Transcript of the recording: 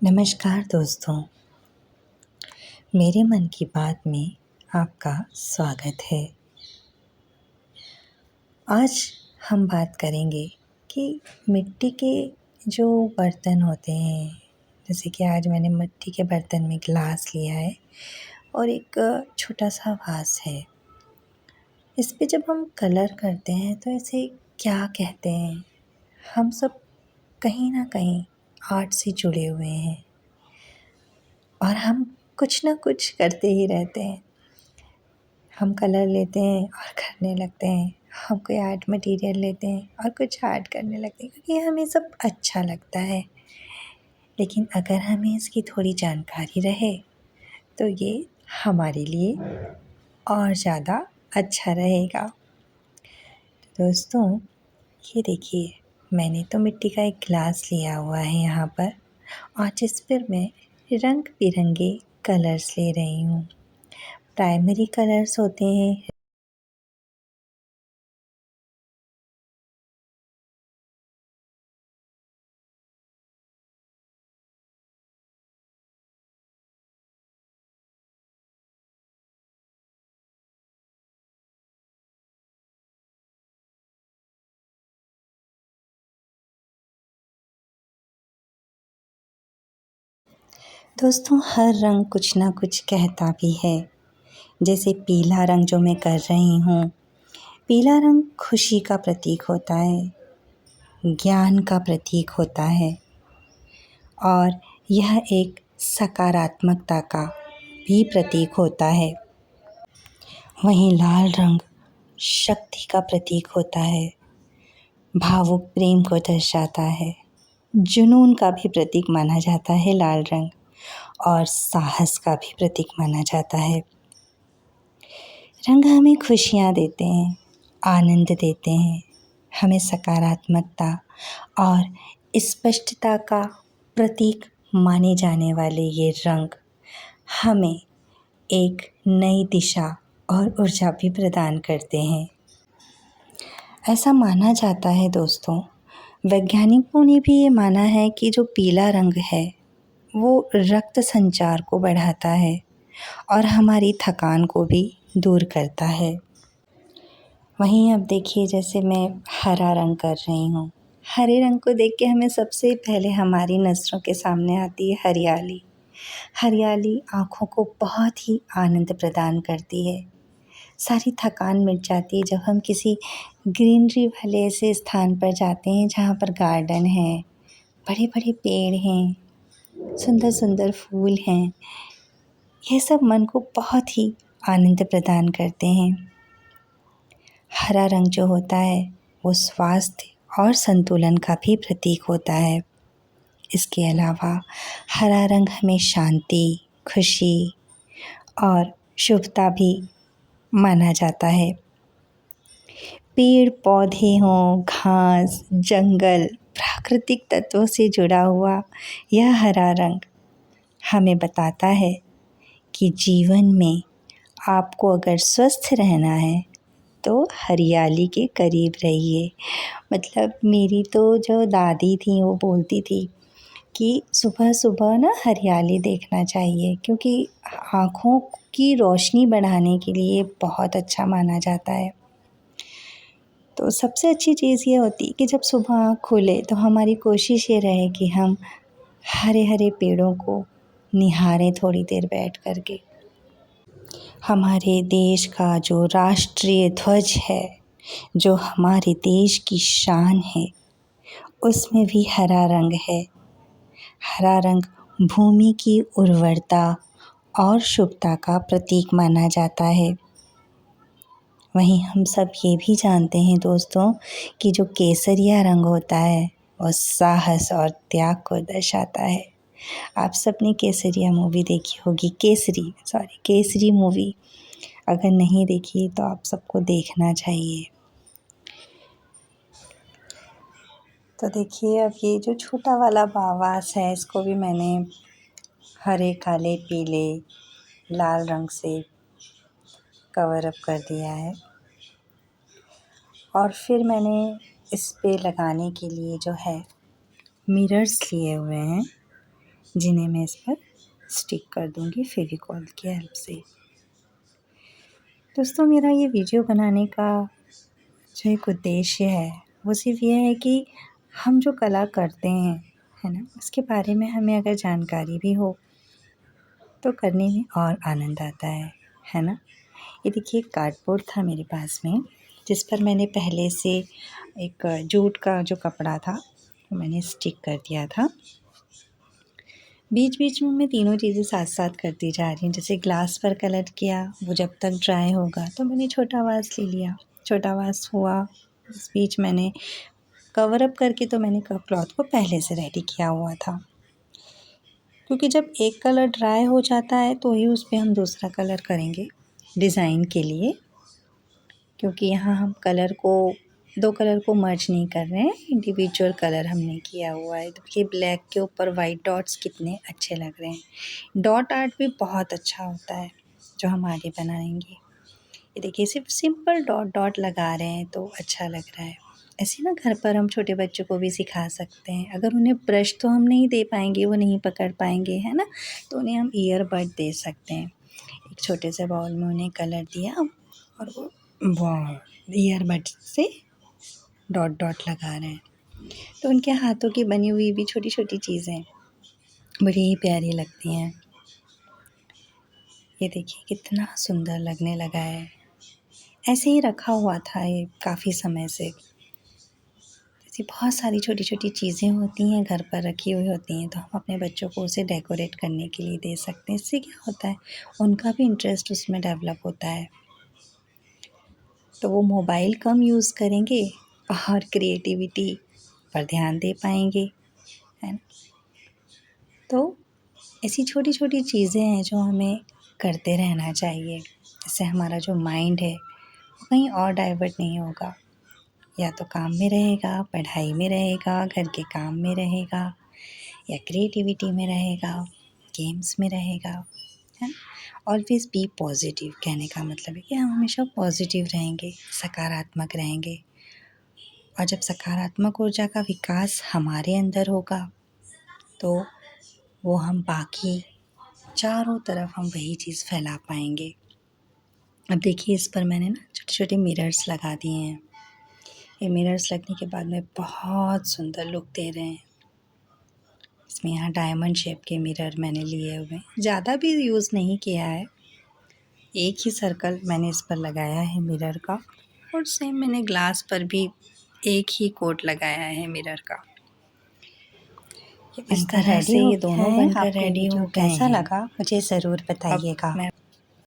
नमस्कार दोस्तों, मेरे मन की बात में आपका स्वागत है। आज हम बात करेंगे कि मिट्टी के जो बर्तन होते हैं, जैसे कि आज मैंने मिट्टी के बर्तन में गिलास लिया है और एक छोटा सा वास है। इस पे जब हम कलर करते हैं तो इसे क्या कहते हैं? हम सब कहीं ना कहीं आर्ट से जुड़े हुए हैं और हम कुछ ना कुछ करते ही रहते हैं। हम कलर लेते हैं और करने लगते हैं। हम कोई आर्ट मटेरियल लेते हैं और कुछ आर्ट करने लगते हैं क्योंकि हमें सब अच्छा लगता है। लेकिन अगर हमें इसकी थोड़ी जानकारी रहे तो ये हमारे लिए और ज़्यादा अच्छा रहेगा। तो दोस्तों, ये देखिए, मैंने तो मिट्टी का एक गिलास लिया हुआ है यहाँ पर और जिस पर मैं रंग बिरंगे कलर्स ले रही हूँ। प्राइमरी कलर्स होते हैं दोस्तों, हर रंग कुछ ना कुछ कहता भी है। जैसे पीला रंग जो मैं कर रही हूँ, पीला रंग खुशी का प्रतीक होता है, ज्ञान का प्रतीक होता है और यह एक सकारात्मकता का भी प्रतीक होता है। वहीं लाल रंग शक्ति का प्रतीक होता है, भावुक प्रेम को दर्शाता है, जुनून का भी प्रतीक माना जाता है लाल रंग और साहस का भी प्रतीक माना जाता है। रंग हमें खुशियाँ देते हैं, आनंद देते हैं, हमें सकारात्मकता और स्पष्टता का प्रतीक माने जाने वाले ये रंग हमें एक नई दिशा और ऊर्जा भी प्रदान करते हैं। ऐसा माना जाता है दोस्तों, वैज्ञानिकों ने भी ये माना है कि जो पीला रंग है वो रक्त संचार को बढ़ाता है और हमारी थकान को भी दूर करता है। वहीं अब देखिए, जैसे मैं हरा रंग कर रही हूँ। हरे रंग को देख के हमें सबसे पहले हमारी नज़रों के सामने आती है हरियाली। हरियाली आँखों को बहुत ही आनंद प्रदान करती है। सारी थकान मिट जाती है जब हम किसी ग्रीनरी वाले ऐसे स्थान पर जाते हैं जहाँ पर गार्डन है, बड़े बड़े पेड़ हैं, सुंदर सुंदर फूल हैं। ये सब मन को बहुत ही आनंद प्रदान करते हैं। हरा रंग जो होता है वो स्वास्थ्य और संतुलन का भी प्रतीक होता है। इसके अलावा हरा रंग हमें शांति, खुशी और शुभता भी माना जाता है। पेड़ पौधे हों, घास, जंगल, प्राकृतिक तत्वों से जुड़ा हुआ यह हरा रंग हमें बताता है कि जीवन में आपको अगर स्वस्थ रहना है तो हरियाली के करीब रहिए। मतलब मेरी तो जो दादी थी वो बोलती थी कि सुबह सुबह ना हरियाली देखना चाहिए क्योंकि आँखों की रोशनी बढ़ाने के लिए बहुत अच्छा माना जाता है। तो सबसे अच्छी चीज़ ये होती है कि जब सुबह आँख खुले तो हमारी कोशिश ये रहे कि हम हरे हरे पेड़ों को निहारें थोड़ी देर बैठ कर के। हमारे देश का जो राष्ट्रीय ध्वज है, जो हमारे देश की शान है, उसमें भी हरा रंग है। हरा रंग भूमि की उर्वरता और शुभता का प्रतीक माना जाता है। वहीं हम सब ये भी जानते हैं दोस्तों कि जो केसरिया रंग होता है वो साहस और त्याग को दर्शाता है। आप सबने केसरिया मूवी देखी होगी, केसरी मूवी। अगर नहीं देखी तो आप सबको देखना चाहिए। तो देखिए, अब ये जो छोटा वाला बावास है इसको भी मैंने हरे, काले, पीले, लाल रंग से कवर अप कर दिया है और फिर मैंने इस पे लगाने के लिए जो है मिरर्स लिए हुए हैं। जिन्हें मैं इस पर स्टिक कर दूँगी फेविकॉल की हेल्प से। दोस्तों, मेरा ये वीडियो बनाने का जो एक उद्देश्य है वो सिर्फ़ ये है कि हम जो कला करते हैं, है ना, उसके बारे में हमें अगर जानकारी भी हो तो करने में और आनंद आता है ना। ये देखिए, कार्डबोर्ड था मेरे पास में जिस पर मैंने पहले से एक जूट का जो कपड़ा था वो मैंने स्टिक कर दिया था। बीच बीच में मैं तीनों चीज़ें साथ साथ करती जा रही हूँ। जैसे ग्लास पर कलर किया, वो जब तक ड्राई होगा तो मैंने छोटा वास ले लिया, छोटा वास हुआ, उस बीच मैंने कवर अप करके तो मैंने क्लॉथ को पहले से रेडी किया हुआ था, क्योंकि जब एक कलर ड्राई हो जाता है तो ही उस पे हम दूसरा कलर करेंगे डिज़ाइन के लिए, क्योंकि यहाँ हम दो कलर को मर्ज नहीं कर रहे हैं, इंडिविजुअल कलर हमने किया हुआ है। देखिए ब्लैक के ऊपर वाइट डॉट्स कितने अच्छे लग रहे हैं। डॉट आर्ट भी बहुत अच्छा होता है जो हम आगे बनाएंगे। ये देखिए, सिर्फ सिंपल डॉट डॉट लगा रहे हैं तो अच्छा लग रहा है। ऐसे ना घर पर हम छोटे बच्चों को भी सिखा सकते हैं। अगर उन्हें ब्रश तो हम नहीं दे पाएंगे, वो नहीं पकड़ पाएंगे, है ना, तो उन्हें हम ईयरबड दे सकते हैं। एक छोटे से बाउल में उन्हें कलर दिया और वो ईयरबड से डॉट डॉट लगा रहे हैं, तो उनके हाथों की बनी हुई भी छोटी छोटी चीज़ें बड़ी ही प्यारी लगती हैं। ये देखिए कितना सुंदर लगने लगा है। ऐसे ही रखा हुआ था ये काफ़ी समय से। ऐसी बहुत सारी छोटी छोटी चीज़ें होती हैं, घर पर रखी हुई होती हैं, तो हम अपने बच्चों को उसे डेकोरेट करने के लिए दे सकते हैं। इससे क्या होता है, उनका भी इंटरेस्ट उसमें डेवलप होता है, तो वो मोबाइल कम यूज़ करेंगे और क्रिएटिविटी पर ध्यान दे पाएंगे, है ना। तो ऐसी छोटी छोटी चीज़ें हैं जो हमें करते रहना चाहिए। इससे हमारा जो माइंड है वो कहीं और डाइवर्ट नहीं होगा, या तो काम में रहेगा, पढ़ाई में रहेगा, घर के काम में रहेगा, या क्रिएटिविटी में रहेगा, गेम्स में रहेगा, है ना। ऑलवेज़ बी पॉजिटिव कहने का मतलब है कि हम हमेशा पॉजिटिव रहेंगे, सकारात्मक रहेंगे। और जब सकारात्मक ऊर्जा का विकास हमारे अंदर होगा तो वो हम बाकी चारों तरफ हम वही चीज़ फैला पाएंगे। अब देखिए, इस पर मैंने ना छोटे छोटे मिरर्स लगा दिए हैं। ये मिरर्स लगने के बाद में बहुत सुंदर लुक दे रहे हैं। इसमें यहाँ डायमंड शेप के मिरर मैंने लिए हुए हैं, ज़्यादा भी यूज़ नहीं किया है। एक ही सर्कल मैंने इस पर लगाया है मिरर का, और सेम मैंने ग्लास पर भी एक ही कोट लगाया है मिरर का। इस तरह से ये दोनों बनकर रेडी हो गए हैं। कैसा लगा मुझे ज़रूर बताइएगा।